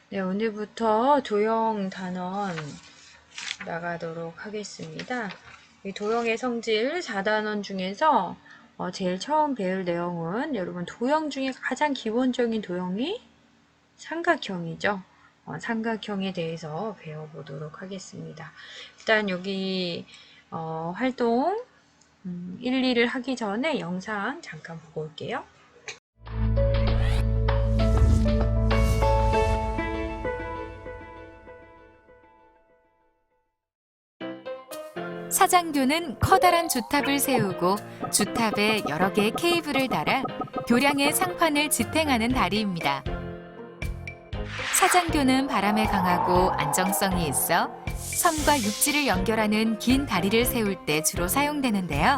네, 오늘부터 도형 단원 나가도록 하겠습니다. 이 도형의 성질 4단원 중에서 제일 처음 배울 내용은 여러분 도형 중에 가장 기본적인 도형이 삼각형이죠. 삼각형에 대해서 배워보도록 하겠습니다. 일단 여기 활동 1, 2를 하기 전에 영상 잠깐 보고 올게요. 사장교는 커다란 주탑을 세우고 주탑에 여러 개의 케이블을 달아 교량의 상판을 지탱하는 다리입니다. 사장교는 바람에 강하고 안정성이 있어 섬과 육지를 연결하는 긴 다리를 세울 때 주로 사용되는데요.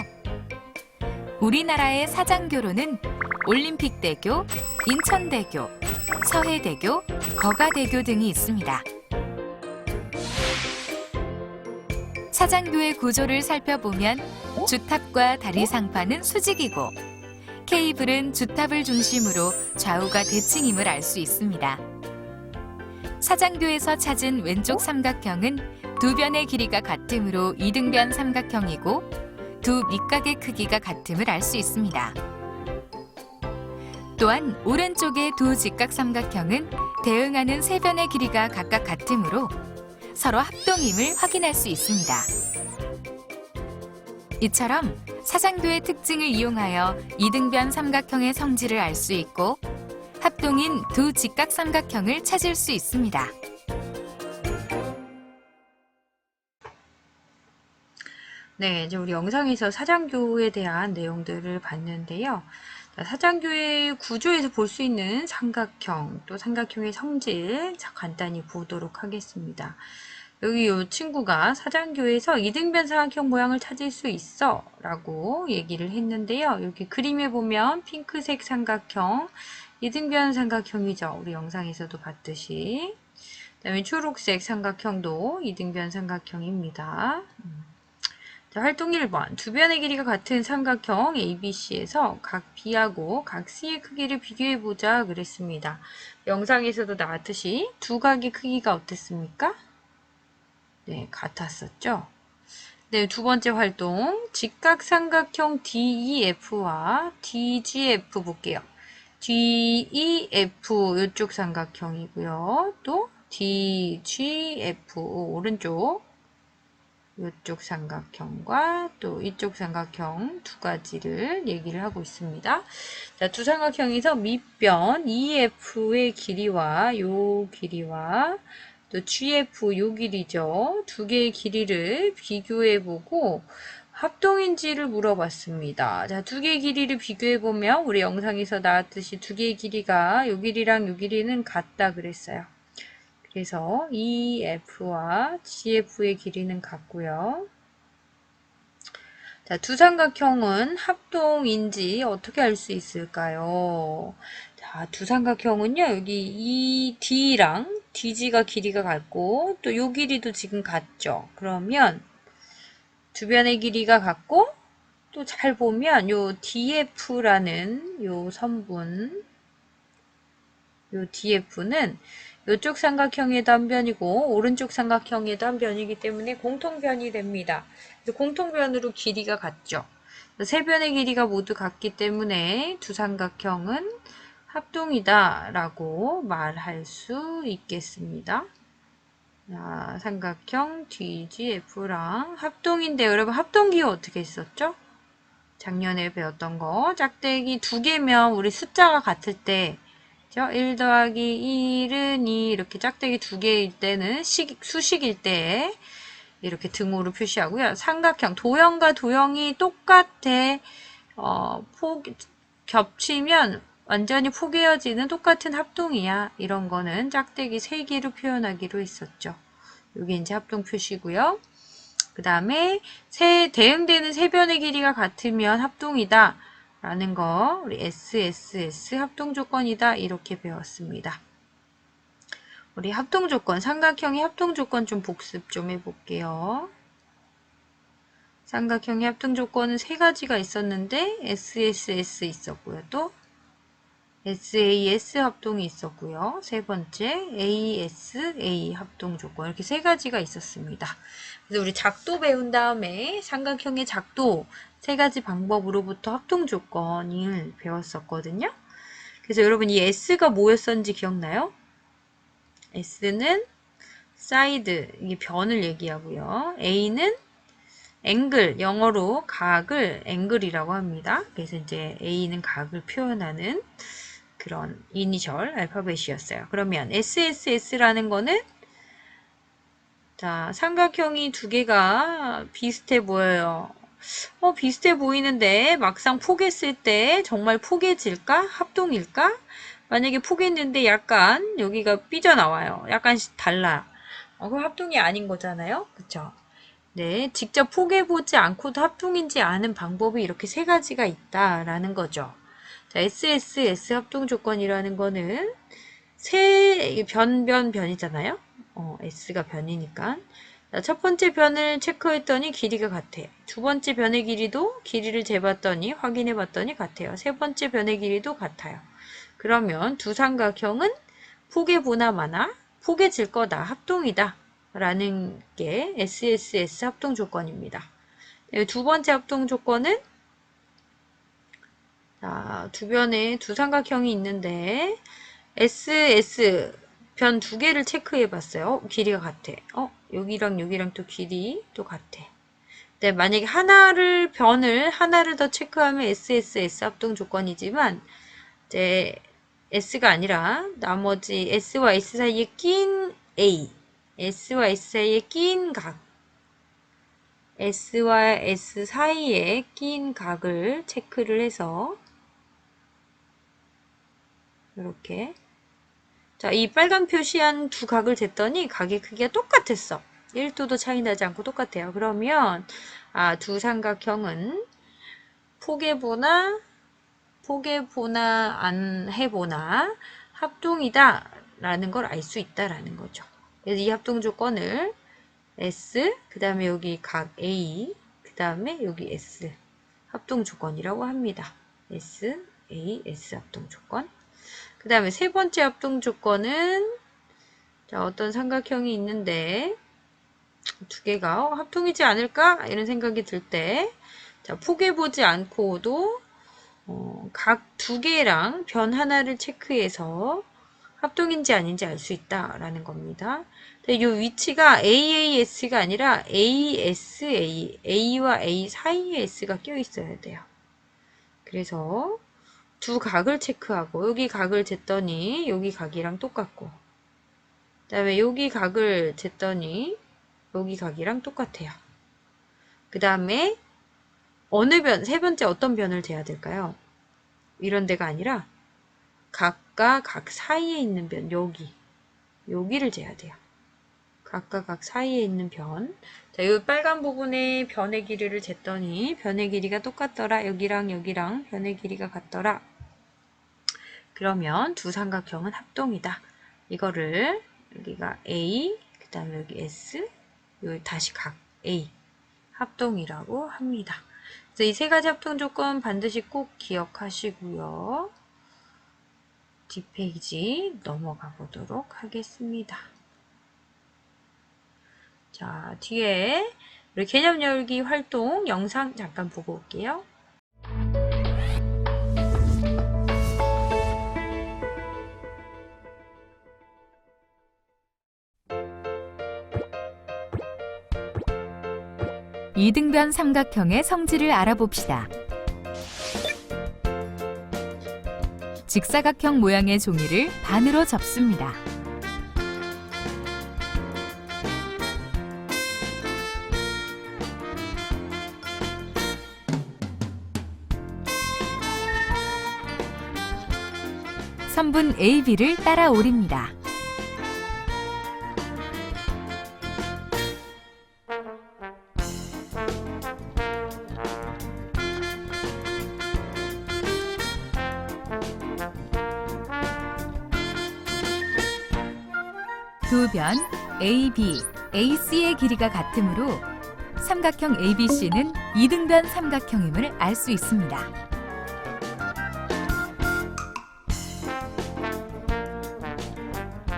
우리나라의 사장교로는 올림픽대교, 인천대교, 서해대교, 거가대교 등이 있습니다. 사장교의 구조를 살펴보면 주탑과 다리 상판은 수직이고 케이블은 주탑을 중심으로 좌우가 대칭임을 알 수 있습니다. 사장교에서 찾은 왼쪽 삼각형은 두 변의 길이가 같으므로 이등변 삼각형이고 두 밑각의 크기가 같음을 알 수 있습니다. 또한 오른쪽의 두 직각 삼각형은 대응하는 세 변의 길이가 각각 같으므로 서로 합동임을 확인할 수 있습니다. 이처럼 사장교의 특징을 이용하여 이등변 삼각형의 성질을 알 수 있고 합동인 두 직각 삼각형을 찾을 수 있습니다. 네, 이제 우리 영상에서 사장교에 대한 내용들을 봤는데요. 사장교의 구조에서 볼 수 있는 삼각형, 또 삼각형의 성질 간단히 보도록 하겠습니다. 여기 이 친구가 사장교에서 이등변 삼각형 모양을 찾을 수 있어 라고 얘기를 했는데요. 여기 그림에 보면 핑크색 삼각형, 이등변 삼각형이죠. 우리 영상에서도 봤듯이. 그 다음에 초록색 삼각형도 이등변 삼각형입니다. 자, 활동 1번. 두 변의 길이가 같은 삼각형 ABC에서 각 B하고 각 C의 크기를 비교해보자 그랬습니다. 영상에서도 나왔듯이 두 각의 크기가 어땠습니까? 네, 같았었죠. 네, 두 번째 활동. 직각 삼각형 DEF와 DGF 볼게요. DEF 이쪽 삼각형이고요. 또 DGF 오른쪽 이쪽 삼각형과 또 이쪽 삼각형 두 가지를 얘기를 하고 있습니다. 자, 두 삼각형에서 밑변 EF의 길이와 요 길이와 또 GF 요 길이죠. 두 개의 길이를 비교해보고 합동인지를 물어봤습니다. 자, 두 개의 길이를 비교해보면 우리 영상에서 나왔듯이 두 개의 길이가 요 길이랑 요 길이는 같다 그랬어요. 그래서 EF와 GF의 길이는 같고요. 자, 두 삼각형은 합동인지 어떻게 알 수 있을까요? 자, 두 삼각형은요, 여기 이 D랑 DG가 길이가 같고, 또 요 길이도 지금 같죠? 그러면 두 변의 길이가 같고, 또 잘 보면 요 DF라는 요 선분, 요 DF는 이쪽 삼각형에도 한 변이고 오른쪽 삼각형에도 한 변이기 때문에 공통변이 됩니다. 그래서 공통변으로 길이가 같죠. 세 변의 길이가 모두 같기 때문에 두 삼각형은 합동이다 라고 말할 수 있겠습니다. 자, 삼각형 DGF랑 합동인데 여러분 합동기호 어떻게 했었죠? 작년에 배웠던 거 짝대기 두 개면 우리 숫자가 같을 때 1 더하기 1은 2 이렇게 짝대기 두 개일 때는 수식일 때 이렇게 등호로 표시하고요. 삼각형, 도형과 도형이 똑같아 겹치면 완전히 포개어지는 똑같은 합동이야. 이런 거는 짝대기 3개로 표현하기로 했었죠. 이게 이제 합동 표시고요. 그 다음에 대응되는 세 변의 길이가 같으면 합동이다. 라는 거 우리 SSS 합동조건이다 이렇게 배웠습니다. 우리 합동조건, 삼각형의 합동조건 좀 복습 좀 해볼게요. 삼각형의 합동조건은 세 가지가 있었는데 SSS 있었고요. 또 SAS 합동이 있었고요. 세 번째 ASA 합동 조건 이렇게 세 가지가 있었습니다. 그래서 우리 작도 배운 다음에 삼각형의 작도 세 가지 방법으로부터 합동 조건을 배웠었거든요. 그래서 여러분 이 S가 뭐였었는지 기억나요? S는 사이드, 이게 변을 얘기하고요. A는 앵글, 영어로 각을 앵글이라고 합니다. 그래서 이제 A는 각을 표현하는 그런 이니셜 알파벳이었어요. 그러면 SSS라는 거는 자, 삼각형이 두 개가 비슷해 보여요. 비슷해 보이는데 막상 포개했을 때 정말 포개질까? 합동일까? 만약에 포개했는데 약간 여기가 삐져나와요. 약간씩 달라. 그럼 합동이 아닌 거잖아요. 그쵸? 네, 직접 포개보지 않고도 합동인지 아는 방법이 이렇게 세 가지가 있다라는 거죠. 자, SSS 합동 조건이라는 거는 변이잖아요. S가 변이니까. 자, 첫 번째 변을 체크했더니 길이가 같아. 두 번째 변의 길이도 길이를 재봤더니 확인해봤더니 같아요. 세 번째 변의 길이도 같아요. 그러면 두 삼각형은 포개보나 마나 포개질 거다. 합동이다. 라는 게 SSS 합동 조건입니다. 두 번째 합동 조건은 자, 주변에 두 삼각형이 있는데 SS 변 두 개를 체크해 봤어요. 길이가 같아. 여기랑 여기랑 또 길이 또 같아. 네, 만약에 변을 하나를 더 체크하면 SSS 합동 조건이지만 이제 S가 아니라 나머지 S와 S 사이에 낀 A, S와 S 사이에 낀 각, S와 S 사이에 낀 각을 체크를 해서 이렇게 자, 이 빨간 표시한 두 각을 쟀더니 각의 크기가 똑같았어. 1도도 차이 나지 않고 똑같아요. 그러면 두 삼각형은 포개보나 안 해보나 합동이다 라는 걸 알 수 있다라는 거죠. 그래서 이 합동 조건을 S, 그 다음에 여기 각 A, 그 다음에 여기 S 합동 조건이라고 합니다. S, A, S 합동 조건. 그 다음에 세 번째 합동 조건은 자, 어떤 삼각형이 있는데 두 개가 합동이지 않을까? 이런 생각이 들 때 자, 포개보지 않고도 각 두 개랑 변 하나를 체크해서 합동인지 아닌지 알 수 있다라는 겁니다. 이 위치가 AAS가 아니라 ASA, A와 A 사이에 S가 껴 있어야 돼요. 그래서 두 각을 체크하고 여기 각을 쟀더니 여기 각이랑 똑같고 그 다음에 여기 각을 쟀더니 여기 각이랑 똑같아요. 그 다음에 세 번째 어떤 변을 재야 될까요? 이런 데가 아니라 각과 각 사이에 있는 변, 여기를 재야 돼요. 각과 각 사이에 있는 변. 자, 이 빨간 부분에 변의 길이를 쟀더니 변의 길이가 똑같더라. 여기랑 여기랑 변의 길이가 같더라. 그러면 두 삼각형은 합동이다. 이거를 여기가 A, 그 다음에 여기 S, 여기 다시 각 A 합동이라고 합니다. 그래서 이 세 가지 합동 조건 반드시 꼭 기억하시고요. 뒷페이지 넘어가 보도록 하겠습니다. 자, 뒤에 우리 개념 열기 활동 영상 잠깐 보고 올게요. 이등변 삼각형의 성질을 알아봅시다. 직사각형 모양의 종이를 반으로 접습니다. 선분 AB를 따라 오립니다. 두 변 AB, AC의 길이가 같으므로 삼각형 ABC는 이등변 삼각형임을 알 수 있습니다.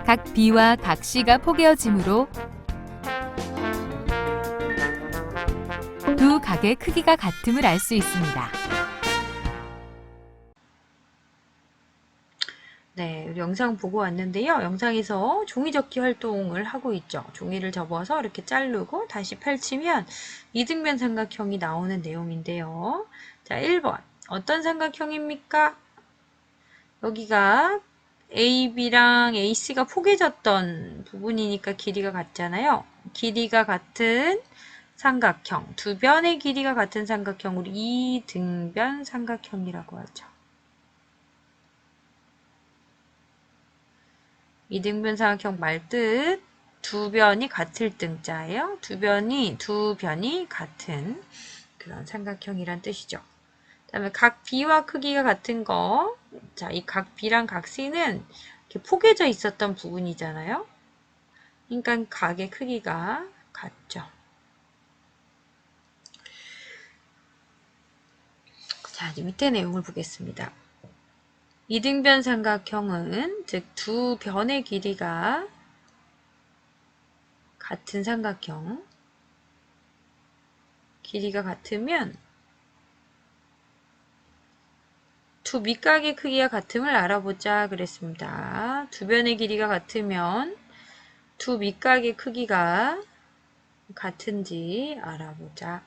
각 B와 각 C가 포개어지므로 두 각의 크기가 같음을 알 수 있습니다. 네, 우리 영상 보고 왔는데요. 영상에서 종이접기 활동을 하고 있죠. 종이를 접어서 이렇게 자르고 다시 펼치면 이등변 삼각형이 나오는 내용인데요. 자, 1번. 어떤 삼각형입니까? 여기가 AB랑 AC가 포개졌던 부분이니까 길이가 같잖아요. 길이가 같은 삼각형, 두 변의 길이가 같은 삼각형으로 이등변 삼각형이라고 하죠. 이등변 삼각형 말뜻 두 변이 같을 등자예요. 두 변이 같은 그런 삼각형이란 뜻이죠. 그다음에 각 B와 크기가 같은 거. 자, 이 각 B랑 각 C는 이렇게 포개져 있었던 부분이잖아요. 그러니까 각의 크기가 같죠. 자, 이제 밑에 내용을 보겠습니다. 이등변 삼각형은 즉 두 변의 길이가 같은 삼각형, 길이가 같으면 두 밑각의 크기가 같음을 알아보자 그랬습니다. 두 변의 길이가 같으면 두 밑각의 크기가 같은지 알아보자.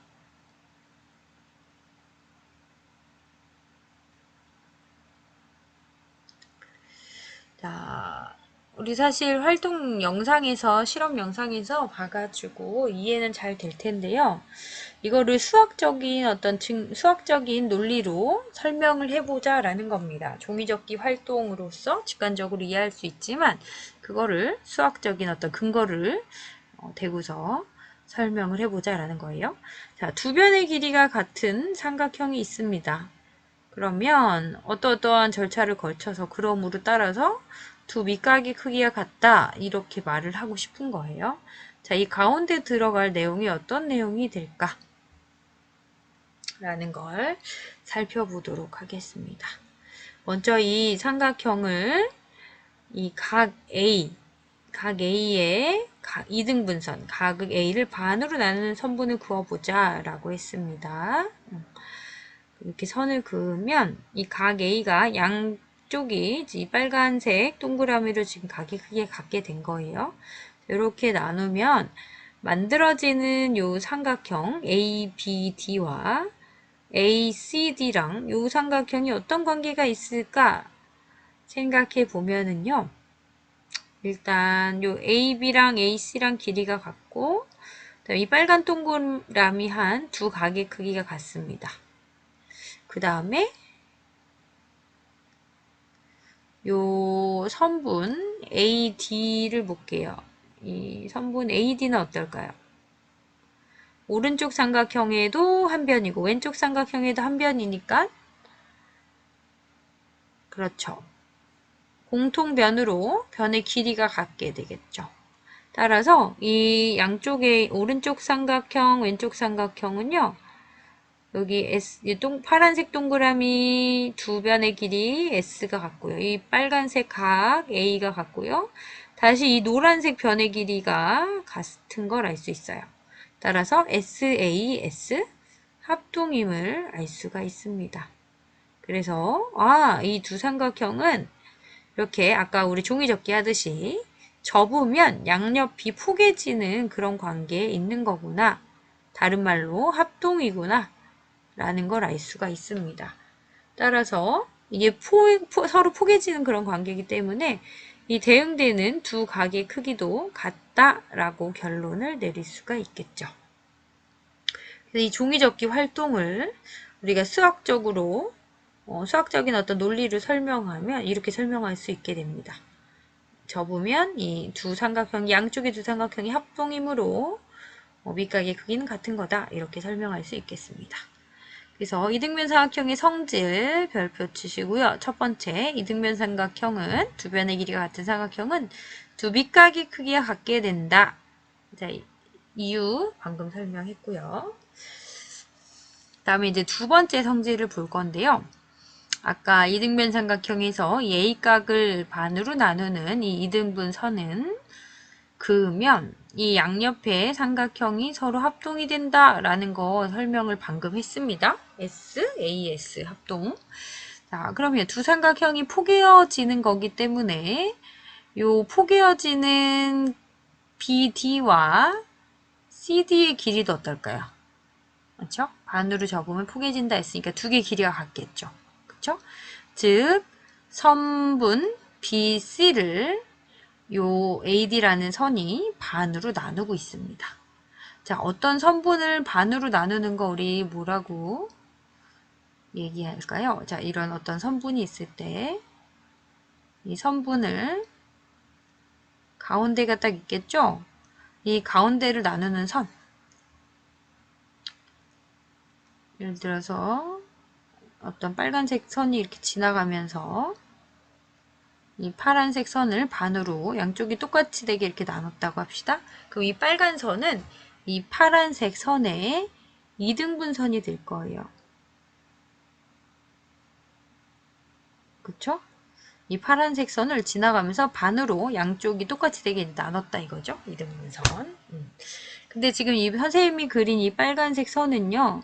자, 우리 사실 활동 영상에서, 실험 영상에서 봐가지고 이해는 잘 될 텐데요. 이거를 수학적인 논리로 설명을 해보자 라는 겁니다. 종이접기 활동으로서 직관적으로 이해할 수 있지만, 그거를 수학적인 어떤 근거를 대고서 설명을 해보자 라는 거예요. 자, 두 변의 길이가 같은 삼각형이 있습니다. 그러면 어떠한 절차를 거쳐서 그럼으로 따라서 두 밑각의 크기가 같다 이렇게 말을 하고 싶은 거예요. 자, 이 가운데 들어갈 내용이 어떤 내용이 될까? 라는 걸 살펴보도록 하겠습니다. 먼저 이 삼각형을 이 각 A의 이등분선, 각 A를 반으로 나누는 선분을 그어보자 라고 했습니다. 이렇게 선을 그으면 이 각 A가 양쪽이 이 빨간색 동그라미로 지금 각의 크기가 같게 된 거예요. 이렇게 나누면 만들어지는 요 삼각형 ABD와 ACD랑 요 삼각형이 어떤 관계가 있을까 생각해 보면은요. 일단 요 AB랑 AC랑 길이가 같고 이 빨간 동그라미 한 두 각의 크기가 같습니다. 그 다음에 요 선분 AD를 볼게요. 이 선분 AD는 어떨까요? 오른쪽 삼각형에도 한 변이고 왼쪽 삼각형에도 한 변이니까 그렇죠. 공통변으로 변의 길이가 같게 되겠죠. 따라서 이 양쪽의 오른쪽 삼각형, 왼쪽 삼각형은요. 여기 파란색 동그라미 두 변의 길이 S가 같고요. 이 빨간색 각 A가 같고요. 다시 이 노란색 변의 길이가 같은 걸 알 수 있어요. 따라서 SAS 합동임을 알 수가 있습니다. 그래서 이 두 삼각형은 이렇게 아까 우리 종이접기 하듯이 접으면 양옆이 포개지는 그런 관계에 있는 거구나. 다른 말로 합동이구나. 라는 걸 알 수가 있습니다. 따라서 이게 서로 포개지는 그런 관계이기 때문에 이 대응되는 두 각의 크기도 같다라고 결론을 내릴 수가 있겠죠. 그래서 이 종이접기 활동을 우리가 수학적인 어떤 논리를 설명하면 이렇게 설명할 수 있게 됩니다. 접으면 이 양쪽의 두 삼각형이 합동이므로 밑각의 크기는 같은 거다. 이렇게 설명할 수 있겠습니다. 그래서 이등변 삼각형의 성질 별표 치시고요. 첫 번째 이등변 삼각형은 두 변의 길이가 같은 삼각형은 두 밑각의 크기가 같게 된다. 자, 이유 방금 설명했고요. 다음에 이제 두 번째 성질을 볼 건데요. 아까 이등변 삼각형에서 이 A각을 반으로 나누는 이 이등분 선은 그으면 이 양옆의 삼각형이 서로 합동이 된다라는 거 설명을 방금 했습니다. AS 합동. 자, 그러면 두 삼각형이 포개어지는 거기 때문에 요 포개어지는 BD와 CD의 길이도 어떨까요? 그렇죠? 반으로 접으면 포개진다 했으니까 두 개 길이가 같겠죠. 그렇죠? 즉 선분 BC를 요 AD라는 선이 반으로 나누고 있습니다. 자, 어떤 선분을 반으로 나누는 거 우리 뭐라고 얘기할까요? 자, 이런 어떤 선분이 있을 때 이 선분을 가운데가 딱 있겠죠? 이 가운데를 나누는 선. 예를 들어서 어떤 빨간색 선이 이렇게 지나가면서 이 파란색 선을 반으로 양쪽이 똑같이 되게 이렇게 나눴다고 합시다. 그럼 이 빨간 선은 이 파란색 선의 이등분선이 될 거예요. 그쵸? 이 파란색 선을 지나가면서 반으로 양쪽이 똑같이 되게 나눴다 이거죠. 이등분선. 근데 지금 이 선생님이 그린 이 빨간색 선은요.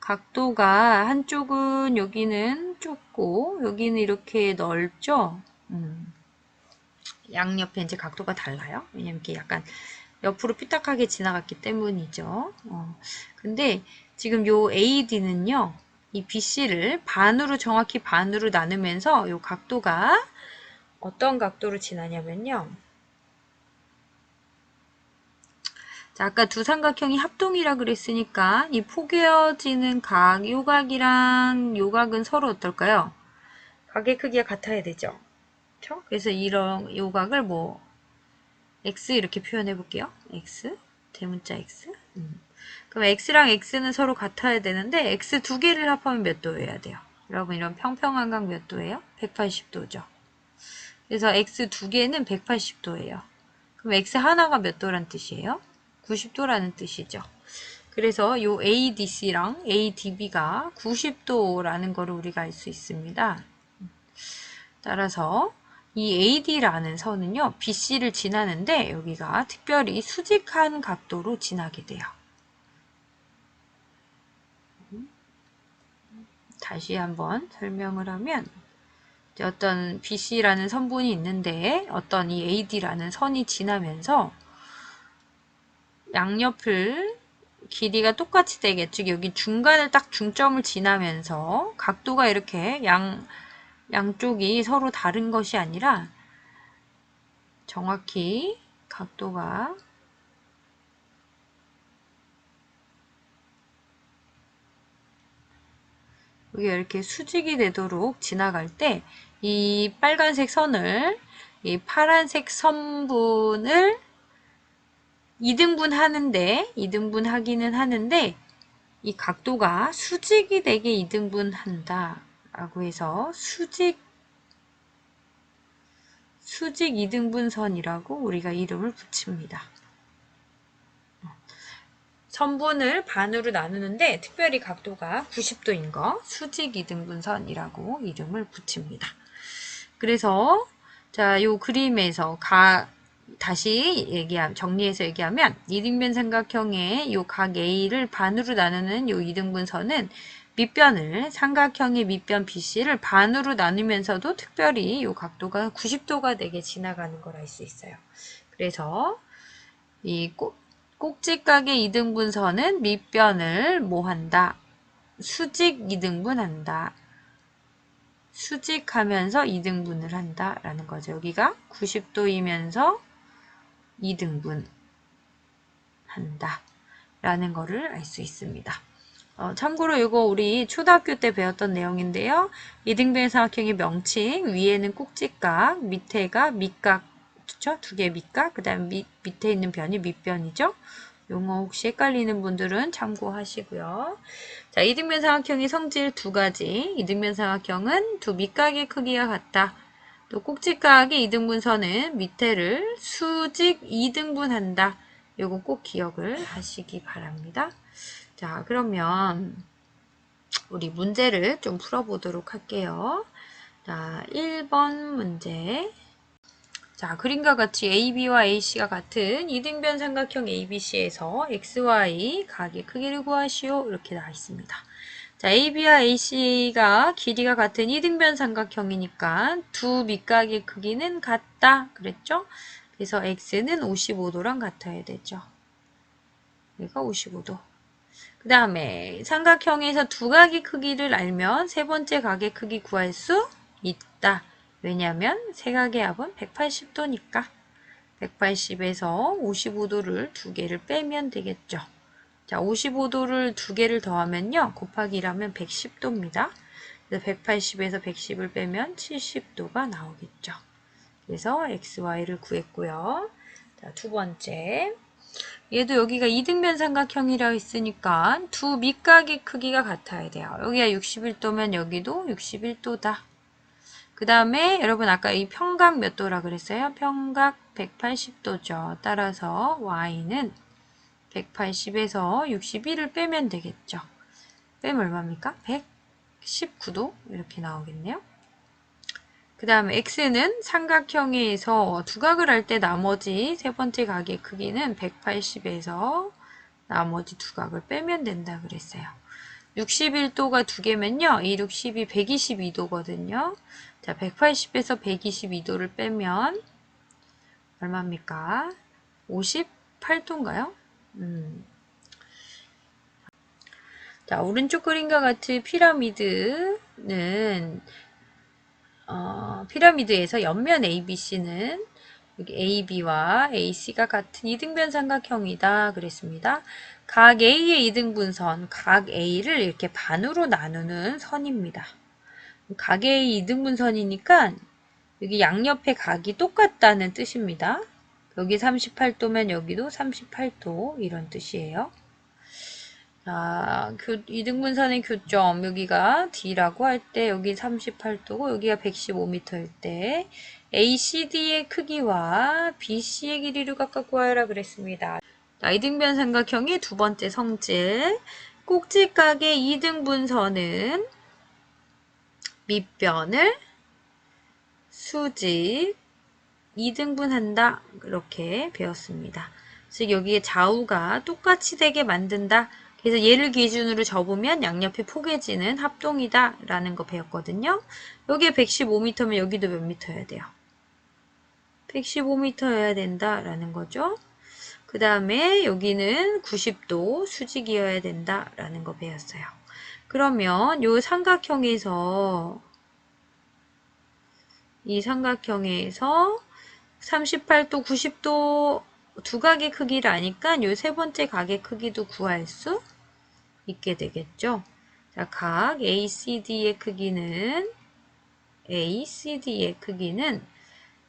각도가 한쪽은 여기는 좁고 여기는 이렇게 넓죠. 양옆에 이제 각도가 달라요. 왜냐면 이렇게 약간 옆으로 삐딱하게 지나갔기 때문이죠. 근데 지금 요 AD는요. 이 BC를 반으로 정확히 반으로 나누면서 요 각도가 어떤 각도로 지나냐면요. 자, 아까 두 삼각형이 합동이라 그랬으니까 이 포개어지는 각, 요 각이랑 요 각은 서로 어떨까요? 각의 크기가 같아야 되죠. 그렇죠? 그래서 이런 요 각을 뭐 x 이렇게 표현해 볼게요. x 대문자 x. 그럼 x랑 x는 서로 같아야 되는데 x 두 개를 합하면 몇 도여야 돼요? 여러분 이런 평평한 각 몇 도예요? 180도죠. 그래서 x 두 개는 180도예요. 그럼 x 하나가 몇 도란 뜻이에요? 90도라는 뜻이죠. 그래서 요 ADC랑 ADB가 90도라는 거를 우리가 알 수 있습니다. 따라서 이 AD라는 선은요, BC를 지나는데 여기가 특별히 수직한 각도로 지나게 돼요. 다시 한번 설명을 하면 어떤 BC라는 선분이 있는데 어떤 이 AD라는 선이 지나면서 양옆을 길이가 똑같이 되겠죠. 여기 중간을 딱 중점을 지나면서 각도가 이렇게 양쪽이 서로 다른 것이 아니라 정확히 각도가 여기 이렇게 수직이 되도록 지나갈 때 이 빨간색 선을 이 파란색 선분을 2등분 하기는 하는데 이 각도가 수직이 되게 2등분 한다 라고 해서 수직 2등분선이라고 우리가 이름을 붙입니다. 선분을 반으로 나누는데 특별히 각도가 90도인 거 수직 2등분선이라고 이름을 붙입니다. 그래서 자, 요 그림에서 다시 정리해서 얘기하면 이등변 삼각형의 요 각 A를 반으로 나누는 요 이등분선은 밑변을 삼각형의 밑변 BC를 반으로 나누면서도 특별히 요 각도가 90도가 되게 지나가는 걸 알 수 있어요. 그래서 이 꼭지각의 이등분선은 밑변을 뭐 한다? 수직 2등분한다. 수직하면서 2등분을 한다 라는 거죠. 여기가 90도이면서 2등분 한다 라는 거를 알 수 있습니다. 참고로 이거 우리 초등학교 때 배웠던 내용인데요. 이등변 삼각형의 명칭, 위에는 꼭지각, 밑에가 밑각, 그쵸? 두 개의 밑각, 그 다음에 밑에 있는 변이 밑변이죠. 용어 혹시 헷갈리는 분들은 참고하시고요. 자, 이등변 삼각형의 성질 두 가지. 이등변 삼각형은 두 밑각의 크기가 같다. 또 꼭지각의 이등분선은 밑에를 수직 2등분한다. 요거 꼭 기억을 하시기 바랍니다. 자, 그러면 우리 문제를 좀 풀어보도록 할게요. 자, 1번 문제. 자, 그림과 같이 AB와 AC가 같은 이등변 삼각형 ABC에서 XY 각의 크기를 구하시오. 이렇게 나와 있습니다. 자, AB와 AC가 길이가 같은 이등변 삼각형이니까 두 밑각의 크기는 같다. 그랬죠? 그래서 X는 55도랑 같아야 되죠. 여기가 55도. 그 다음에 삼각형에서 두 각의 크기를 알면 세 번째 각의 크기 구할 수 있다. 왜냐하면 세 각의 합은 180도니까. 180에서 55도를 두 개를 빼면 되겠죠. 자, 55도를 두 개를 더하면요. 곱하기 1하면 110도입니다. 그래서 180에서 110을 빼면 70도가 나오겠죠. 그래서 XY를 구했고요. 자, 두 번째. 얘도 여기가 이등변 삼각형이라 했으니까 두 밑각의 크기가 같아야 돼요. 여기가 61도면 여기도 61도다. 그 다음에 여러분 아까 이 평각 몇 도라 그랬어요? 평각 180도죠. 따라서 Y는 180에서 61을 빼면 되겠죠. 빼면 얼마입니까? 119도 이렇게 나오겠네요. 그 다음에 X는 삼각형에서 두 각을 할 때 나머지 세 번째 각의 크기는 180에서 나머지 두 각을 빼면 된다 그랬어요. 61도가 두 개면요. 2, 6, 12, 122도거든요. 자, 180에서 122도를 빼면 얼마입니까? 58도인가요? 자, 오른쪽 그림과 같은 피라미드는 피라미드에서 옆면 ABC는 여기 AB와 AC가 같은 이등변 삼각형이다 그랬습니다. 각 A의 이등분선, 각 A를 이렇게 반으로 나누는 선입니다. 각 A 이등분선이니까 여기 양옆의 각이 똑같다는 뜻입니다. 여기 38도면 여기도 38도 이런 뜻이에요. 자, 이등분선의 교점 여기가 D라고 할 때 여기 38도고 여기가 115m일 때 ACD의 크기와 BC의 길이를 각각 구하여라 그랬습니다. 자, 이등변 삼각형의 두 번째 성질 꼭지각의 이등분선은 밑변을 수직 2등분한다 그렇게 배웠습니다. 즉 여기에 좌우가 똑같이 되게 만든다. 그래서 얘를 기준으로 접으면 양옆이 포개지는 합동이다 라는 거 배웠거든요. 여기에 115m면 여기도 몇 m여야 돼요? 115m여야 된다 라는 거죠. 그 다음에 여기는 90도 수직이어야 된다 라는 거 배웠어요. 그러면 이 삼각형에서 이 삼각형에서 38도, 90도 두 각의 크기를 아니까 이 세 번째 각의 크기도 구할 수 있게 되겠죠. 자, 각 ACD의 크기는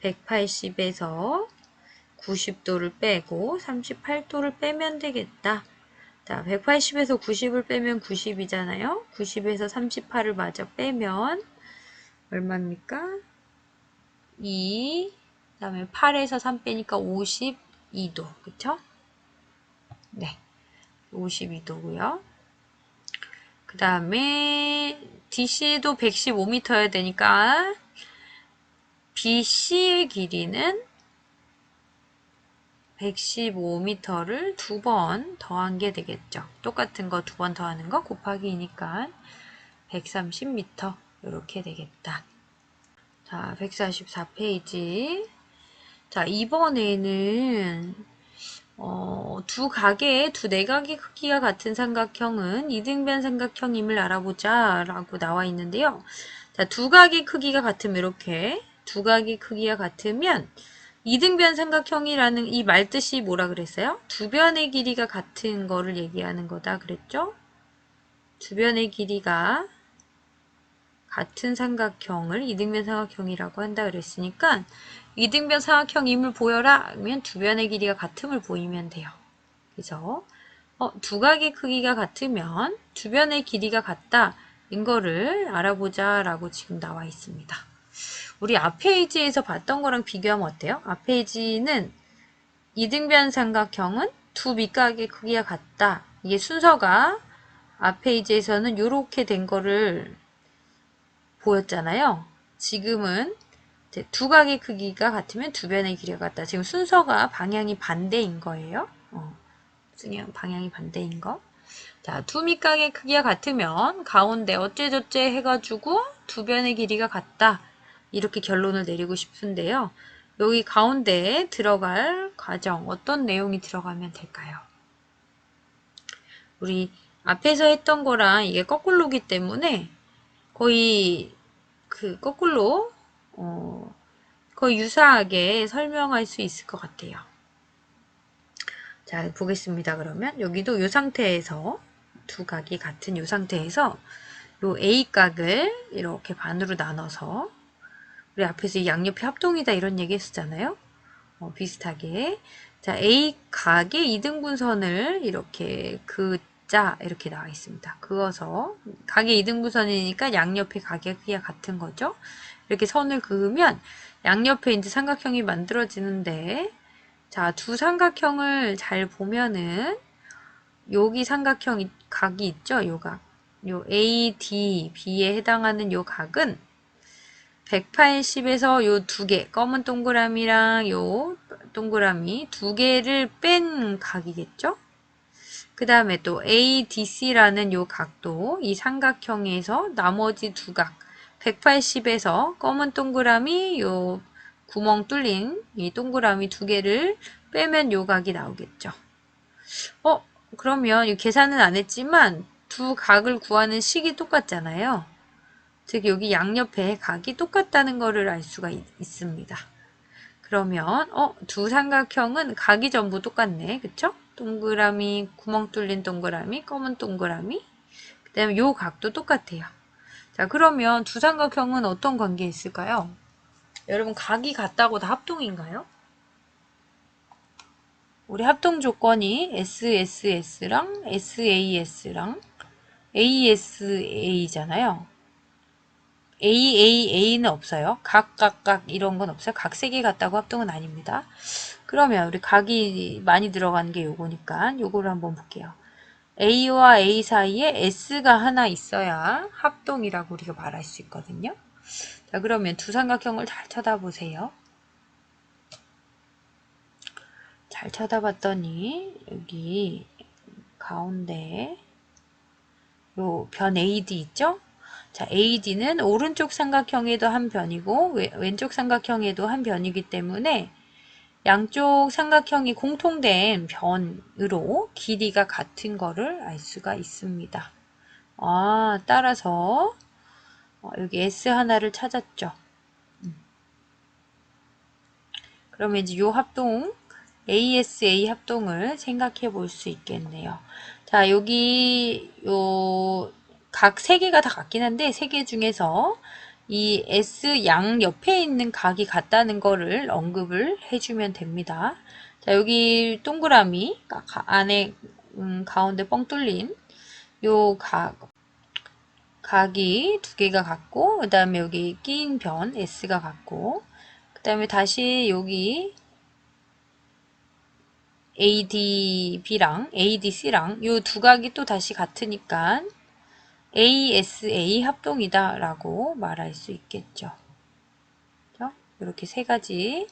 180에서 90도를 빼고 38도를 빼면 되겠다. 자, 180에서 90을 빼면 90이잖아요. 90에서 38을 마저 빼면 얼마입니까? 2, 그 다음에 8에서 3 빼니까 52도. 그쵸? 네. 52도고요. 그 다음에 DC도 115m여야 되니까 BC의 길이는 115m를 두 번 더한 게 되겠죠. 똑같은 거 두 번 더하는 거 곱하기 2니까 130m 이렇게 되겠다. 자, 144페이지. 자, 이번에는 두 각의 두 내각의 크기가 같은 삼각형은 이등변 삼각형임을 알아보자 라고 나와 있는데요. 자, 두 각의 크기가 같으면 이렇게 두 각의 크기가 같으면 이등변 삼각형이라는 이 말뜻이 뭐라 그랬어요? 두 변의 길이가 같은 거를 얘기하는 거다 그랬죠? 두 변의 길이가 같은 삼각형을 이등변 삼각형이라고 한다 그랬으니까 이등변 삼각형임을 보여라 하면 두 변의 길이가 같음을 보이면 돼요. 그래서 두 각의 크기가 같으면 두 변의 길이가 같다. 이거를 알아보자 라고 지금 나와 있습니다. 우리 앞 페이지에서 봤던 거랑 비교하면 어때요? 앞 페이지는 이등변 삼각형은 두 밑각의 크기가 같다. 이게 순서가 앞 페이지에서는 이렇게 된 거를 보였잖아요. 지금은 이제 두각의 크기가 같으면 두 변의 길이가 같다. 지금 순서가 방향이 반대인 거예요. 방향이 반대인 거. 자, 두 밑각의 크기가 같으면 가운데 어째저째 해가지고 두 변의 길이가 같다. 이렇게 결론을 내리고 싶은데요. 여기 가운데에 들어갈 과정, 어떤 내용이 들어가면 될까요? 우리 앞에서 했던 거랑 이게 거꾸로기 때문에 거의 거꾸로, 거의 유사하게 설명할 수 있을 것 같아요. 자, 보겠습니다. 그러면 여기도 이 상태에서 두 각이 같은 이 상태에서 요 A각을 이렇게 반으로 나눠서 우리 앞에서 이 양옆이 합동이다 이런 얘기 했었잖아요. 비슷하게. 자, A각의 이등분선을 이렇게 그자 이렇게 나와 있습니다. 그어서 각의 이등분선이니까 양옆의 각의 크기가 같은 거죠. 이렇게 선을 그으면 양옆에 이제 삼각형이 만들어지는데 자, 두 삼각형을 잘 보면은 여기 삼각형 각이 있죠? 요 각. 요 ADB에 해당하는 요 각은 180에서 요 두 개, 검은 동그라미랑 요 동그라미 두 개를 뺀 각이겠죠? 그 다음에 또 ADC라는 요 각도 이 삼각형에서 나머지 두 각, 180에서 검은 동그라미 요 구멍 뚫린 이 동그라미 두 개를 빼면 요 각이 나오겠죠. 그러면 이 계산은 안 했지만 두 각을 구하는 식이 똑같잖아요. 즉 여기 양옆에 각이 똑같다는 것을 알 수가 있습니다. 그러면 두 삼각형은 각이 전부 똑같네. 그쵸? 동그라미, 구멍 뚫린 동그라미, 검은 동그라미 그 다음에 요 각도 똑같아요. 자, 그러면 두 삼각형은 어떤 관계에 있을까요? 여러분 각이 같다고 다 합동인가요? 우리 합동 조건이 SSS랑 SAS랑 ASA잖아요. AAA는 없어요. 각 이런 건 없어요. 각 세 개 같다고 합동은 아닙니다. 그러면 우리 각이 많이 들어간 게 요거니까 요거를 한번 볼게요. A와 A 사이에 S가 하나 있어야 합동이라고 우리가 말할 수 있거든요. 자, 그러면 두 삼각형을 잘 쳐다보세요. 잘 쳐다봤더니 여기 가운데 요 변 AD 있죠? 자, AD는 오른쪽 삼각형에도 한 변이고 왼쪽 삼각형에도 한 변이기 때문에 양쪽 삼각형이 공통된 변으로 길이가 같은 거를 알 수가 있습니다. 따라서 여기 S 하나를 찾았죠. 그러면 이제 요 합동 ASA 합동을 생각해 볼 수 있겠네요. 자, 여기 요 각 세 개가 다 같긴 한데 세 개 중에서 이 S 양 옆에 있는 각이 같다는 거를 언급을 해주면 됩니다. 자, 여기 동그라미 안에 가운데 뻥 뚫린 요 각이 두 개가 같고 그 다음에 여기 끼인 변 S가 같고 그 다음에 다시 여기 ADB랑 ADC랑 요 두 각이 또 다시 같으니까 ASA 합동이다 라고 말할 수 있겠죠. 그렇죠? 이렇게 세 가지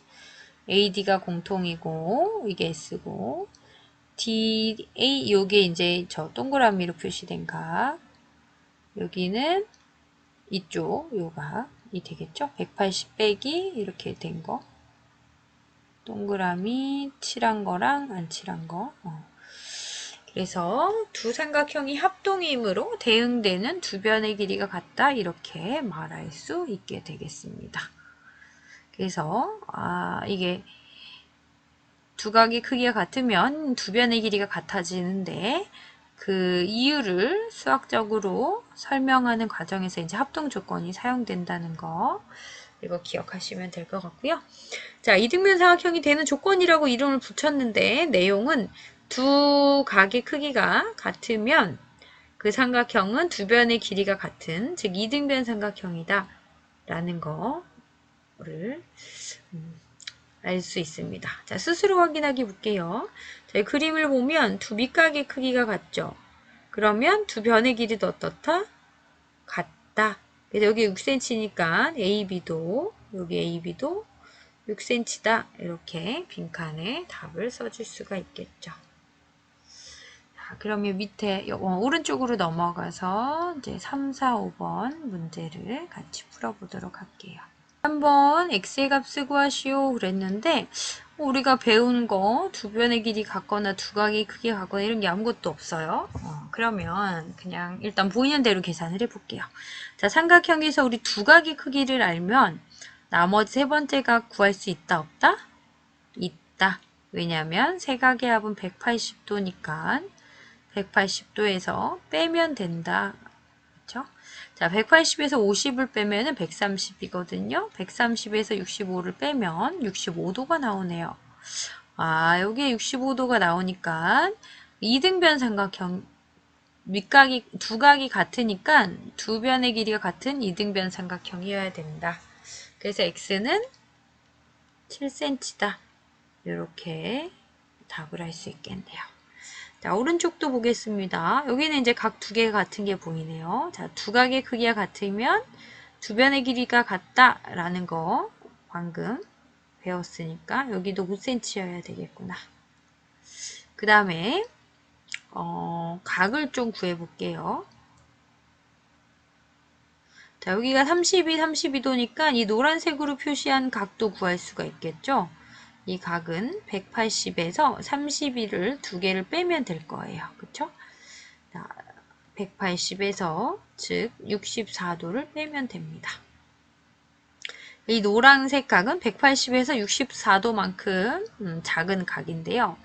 AD가 공통이고 이게 S고 DA 요게 이제 저 동그라미로 표시된 각 여기는 이쪽 요각이 되겠죠. 180 빼기 이렇게 된 거 동그라미 칠한 거랑 안 칠한 거 그래서 두 삼각형이 합동이므로 대응되는 두 변의 길이가 같다 이렇게 말할 수 있게 되겠습니다. 그래서 이게 두 각의 크기가 같으면 두 변의 길이가 같아지는데 그 이유를 수학적으로 설명하는 과정에서 이제 합동 조건이 사용된다는 거 이거 기억하시면 될 것 같고요. 자, 이등변 삼각형이 되는 조건이라고 이름을 붙였는데 내용은 두 각의 크기가 같으면 그 삼각형은 두 변의 길이가 같은 즉 이등변 삼각형이다 라는 거를 알 수 있습니다. 자, 스스로 확인하기 볼게요. 자, 그림을 보면 두 밑각의 크기가 같죠. 그러면 두 변의 길이도 어떻다? 같다. 그래서 여기 6cm니까 AB도, 여기 AB도 6cm다. 이렇게 빈칸에 답을 써줄 수가 있겠죠. 자, 그러면 밑에 오른쪽으로 넘어가서 이제 3, 4, 5번 문제를 같이 풀어보도록 할게요. 한번 x의 값을 구하시오 그랬는데 우리가 배운 거 두 변의 길이 같거나 두각이 크게 같거나 이런 게 아무것도 없어요. 그러면 그냥 일단 보이는 대로 계산을 해볼게요. 자, 삼각형에서 우리 두각의 크기를 알면 나머지 세 번째 각 구할 수 있다 없다? 있다. 왜냐하면 세 각의 합은 180도니까 180도에서 빼면 된다. 그렇죠? 자, 180에서 50을 빼면은 130이거든요. 130에서 65를 빼면 65도가 나오네요. 아, 여기에 65도가 나오니까 이등변 삼각형 밑각이 두각이 같으니까 두 변의 길이가 같은 이등변 삼각형이어야 된다. 그래서 x는 7cm다. 이렇게 답을 할 수 있겠네요. 자, 오른쪽도 보겠습니다. 여기는 이제 각 두 개가 같은 게 보이네요. 자, 두각의 크기가 같으면 두 변의 길이가 같다라는 거 방금 배웠으니까 여기도 5cm여야 되겠구나. 그 다음에 각을 좀 구해볼게요. 자, 여기가 32, 32도니까 이 노란색으로 표시한 각도 구할 수가 있겠죠? 이 각은 180에서 32를 두 개를 빼면 될 거예요. 그쵸? 자, 180에서 즉 64도를 빼면 됩니다. 이 노란색 각은 180에서 64도만큼 작은 각인데요.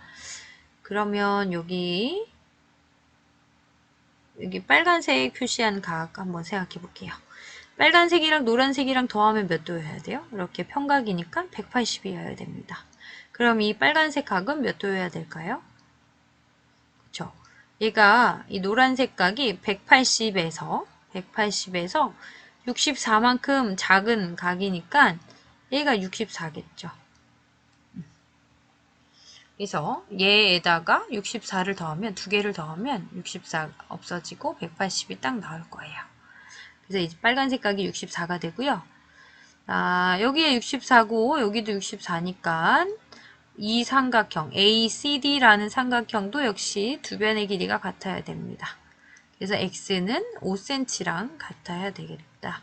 그러면 여기 빨간색 표시한 각 한번 생각해 볼게요. 빨간색이랑 노란색이랑 더하면 몇 도여야 돼요? 이렇게 평각이니까 180이어야 됩니다. 그럼 이 빨간색 각은 몇 도여야 될까요? 그쵸? 얘가 이 노란색 각이 180에서 64만큼 작은 각이니까 얘가 64겠죠. 그래서 얘에다가 64를 더하면 두 개를 더하면 64 없어지고 180이 딱 나올 거예요. 그래서 이제 빨간색 각이 64가 되고요. 아, 여기에 64고 여기도 64니까 이 삼각형 ACD라는 삼각형도 역시 두 변의 길이가 같아야 됩니다. 그래서 x는 5cm랑 같아야 되겠다.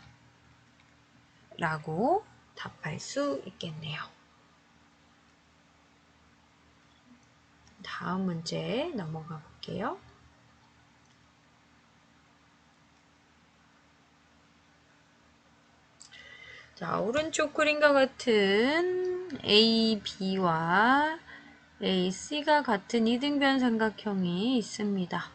라고 답할 수 있겠네요. 다음 문제 넘어가 볼게요. 자, 오른쪽 그림과 같은 AB와 AC가 같은 이등변 삼각형이 있습니다.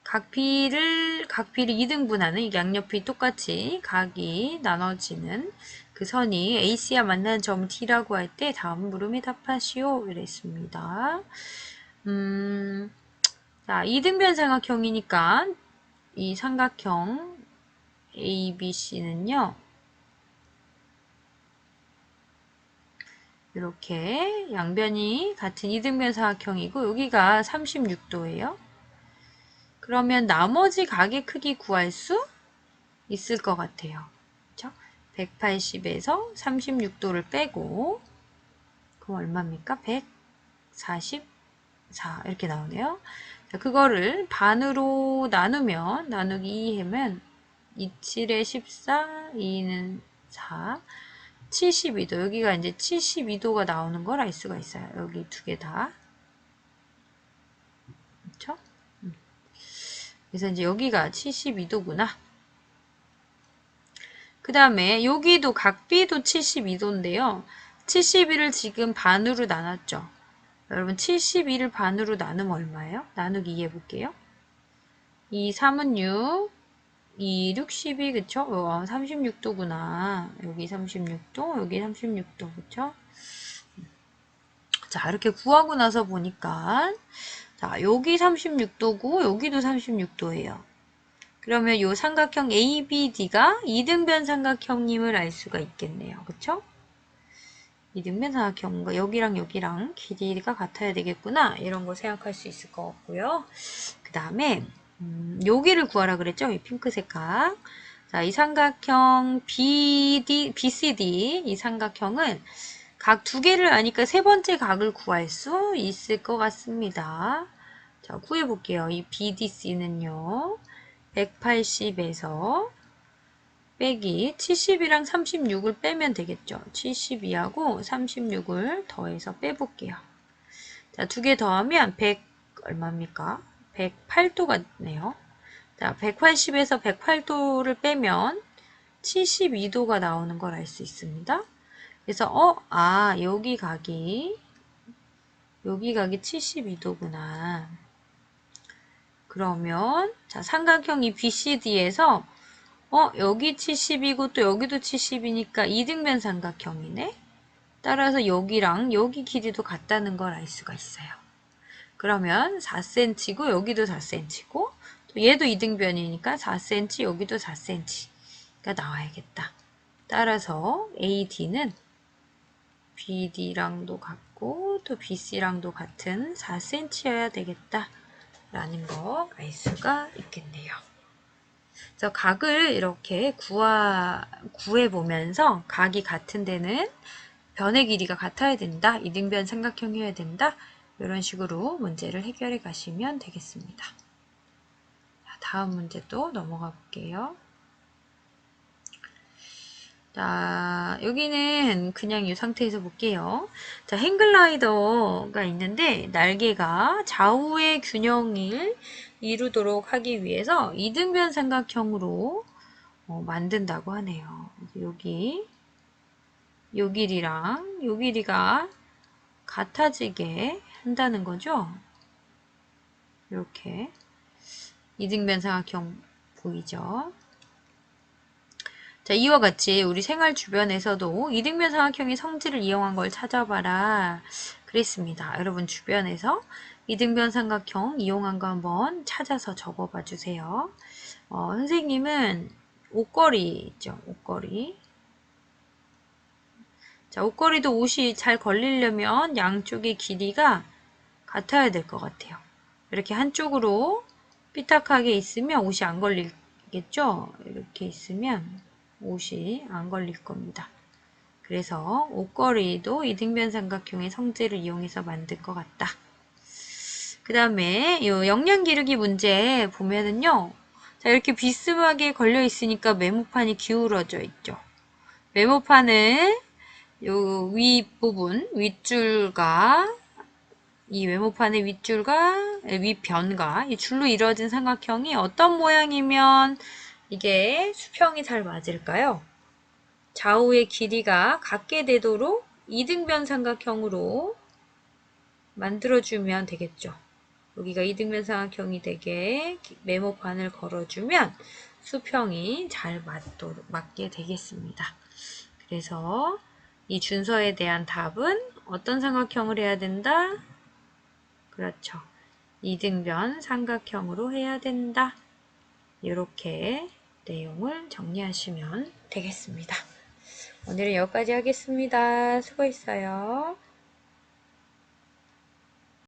각비를 2등분하는 양옆이 똑같이 각이 나눠지는 그 선이 AC와 만나는 점 D라고 할 때 다음 물음에 답하시오 이랬습니다. 자, 이등변 삼각형이니까 이 삼각형 ABC는요. 이렇게 양변이 같은 이등변 삼각형이고 여기가 36도예요. 그러면 나머지 각의 크기 구할 수 있을 것 같아요. 그렇죠? 180에서 36도를 빼고 그럼 얼마입니까? 144 이렇게 나오네요. 자, 그거를 반으로 나누면 나누기 2 하면 27에 14, 2는 4, 72도. 여기가 이제 72도가 나오는 걸 알 수가 있어요. 여기 두 개 다. 그렇죠? 그래서 이제 여기가 72도구나. 그 다음에 여기도 각비도 72도인데요. 72를 지금 반으로 나눴죠. 여러분 72를 반으로 나누면 얼마예요? 나누기 2 해볼게요. 2, 3은 6, 2, 6, 12 그쵸? 36도구나. 여기 36도, 여기 36도 그쵸? 자, 이렇게 구하고 나서 보니까 자, 여기 36도고 여기도 36도예요. 그러면 이 삼각형 ABD가 이등변 삼각형임을 알 수가 있겠네요. 그쵸? 이등변 삼각형과 여기랑 여기랑 길이가 같아야 되겠구나. 이런 거 생각할 수 있을 것 같고요. 그 다음에 여기를 구하라 그랬죠? 이 핑크색 각. 자, 이 삼각형 BCD 이 삼각형은 각 두 개를 아니까 세 번째 각을 구할 수 있을 것 같습니다. 자, 구해 볼게요. 이 BDC는요. 180에서 빼기 70이랑 36을 빼면 되겠죠. 72하고 36을 더해서 빼볼게요. 자, 두 개 더하면 100 얼마입니까? 108도가 네요. 자, 180에서 108도를 빼면 72도가 나오는 걸 알 수 있습니다. 그래서 여기 각이 72도구나. 그러면 자, 삼각형이 BCD에서 여기 70이고 또 여기도 70이니까 이등변 삼각형이네. 따라서 여기랑 여기 길이도 같다는 걸 알 수가 있어요. 그러면 4cm고 여기도 4cm고 또 얘도 이등변이니까 4cm 여기도 4cm가 나와야겠다. 따라서 AD는 BD랑도 같고 또 BC랑도 같은 4cm여야 되겠다 라는 거 알 수가 있겠네요. 그래서 각을 이렇게 구해 보면서 각이 같은 데는 변의 길이가 같아야 된다. 이등변 삼각형이어야 된다. 이런 식으로 문제를 해결해 가시면 되겠습니다. 자, 다음 문제 또 넘어가 볼게요. 자, 여기는 그냥 이 상태에서 볼게요. 자, 행글라이더가 있는데 날개가 좌우의 균형을 이루도록 하기 위해서 이등변 삼각형으로 만든다고 하네요. 여기 요 길이랑 요 길이가 같아지게 한다는 거죠. 이렇게 이등변 삼각형 보이죠? 자, 이와 같이 우리 생활 주변에서도 이등변 삼각형의 성질을 이용한 걸 찾아봐라 그랬습니다. 여러분 주변에서 이등변 삼각형 이용한 거 한번 찾아서 적어봐 주세요. 선생님은 옷걸이 있죠. 옷걸이. 자, 옷걸이도 옷이 잘 걸리려면 양쪽의 길이가 같아야 될 것 같아요. 이렇게 한쪽으로 삐딱하게 있으면 옷이 안 걸리겠죠? 이렇게 있으면 옷이 안 걸릴 겁니다. 그래서 옷걸이도 이등변 삼각형의 성질을 이용해서 만든 것 같다. 그 다음에 이 영양 기르기 문제 보면은요. 자, 이렇게 비스하게 걸려 있으니까 메모판이 기울어져 있죠. 메모판을 요 윗부분, 윗줄과 이 메모판의 윗변과 이 줄로 이루어진 삼각형이 어떤 모양이면 이게 수평이 잘 맞을까요? 좌우의 길이가 같게 되도록 이등변 삼각형으로 만들어주면 되겠죠. 여기가 이등변 삼각형이 되게 메모판을 걸어주면 수평이 잘 맞게 되겠습니다. 그래서 이 준서에 대한 답은 어떤 삼각형을 해야 된다? 그렇죠. 이등변 삼각형으로 해야 된다. 이렇게 내용을 정리하시면 되겠습니다. 오늘은 여기까지 하겠습니다. 수고했어요.